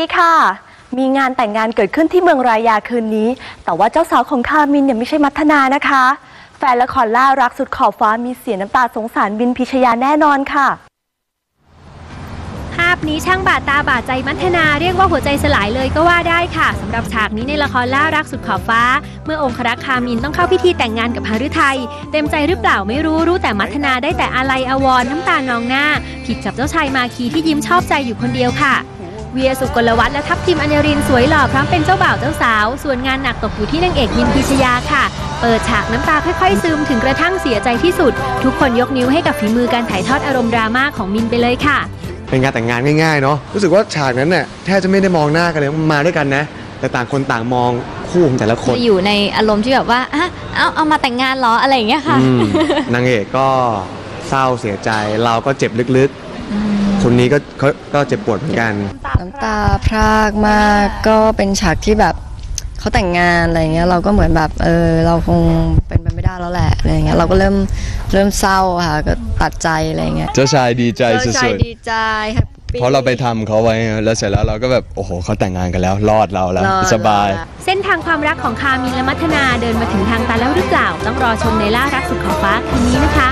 ดีค่ะมีงานแต่งงานเกิดขึ้นที่เมืองรายาคืนนี้แต่ว่าเจ้าสาวของคามินเนี่ยไม่ใช่มัทนานะคะแฟนละครล่ารักสุดขอบฟ้ามีเสียน้ำตาสงสารบินพิชยาแน่นอนค่ะภาพนี้ช่างบาดตาบาดใจมัทนาเรียกว่าหัวใจสลายเลยก็ว่าได้ค่ะสำหรับฉากนี้ในละครล่ารักสุดขอบฟ้าเมื่อองครักษ์คามินต้องเข้าพิธีแต่งงานกับหฤทัยเต็มใจหรือเปล่าไม่รู้แต่มัทนาได้แต่อาลัยอาวรณ์น้ำตานองหน้าผิดกับเจ้าชายมาคีที่ยิ้มชอบใจอยู่คนเดียวค่ะเวียสุกลวัฒน์และทัพทิมอัญญรินสวยหล่อพร้อมเป็นเจ้าบ่าวเจ้าสาวส่วนงานหนักตกอยู่ที่นางเอกมินพิชยาค่ะเปิดฉากน้ำตาค่อยๆซึมถึงกระทั่งเสียใจที่สุดทุกคนยกนิ้วให้กับฝีมือการถ่ายทอดอารมณ์ดราม่าของมินไปเลยค่ะเป็นงานแต่งงานง่ายๆเนาะรู้สึกว่าฉากนั้นเนี่ยแทบจะไม่ได้มองหน้ากันเลยมาด้วยกันนะแต่ต่างคนต่างมองคู่ของแต่ละคนอยู่ในอารมณ์ที่แบบว่าเอามาแต่งงานเหรออะไรอย่างเงี้ยค่ะนางเอกก็เศร้าเสียใจเราก็เจ็บลึกๆคนนี้ก็เจ็บปวดเหมือนกันน้ำตาพรากมากก็เป็นฉากที่แบบเขาแต่งงานอะไรเงี้ยเราก็เหมือนแบบเราคงเป็นไปไม่ได้แล้วแหละอะไรเงี้ยเราก็เริ่มเศร้าค่ะก็ตัดใจอะไรเงี้ยเจ้าชายดีใจสุดๆ เจ้าชายดีใจเพราะเราไปทำเขาไว้แล้วเสร็จแล้วเราก็แบบโอ้โหเขาแต่งงานกันแล้วรอดเราแล้วสบายเส้นทางความรักของคามินและมัทนาเดินมาถึงทางตันแล้วหรือเปล่าต้องรอชมในล่ารักสุดขอบฟ้าคืนนี้นะคะ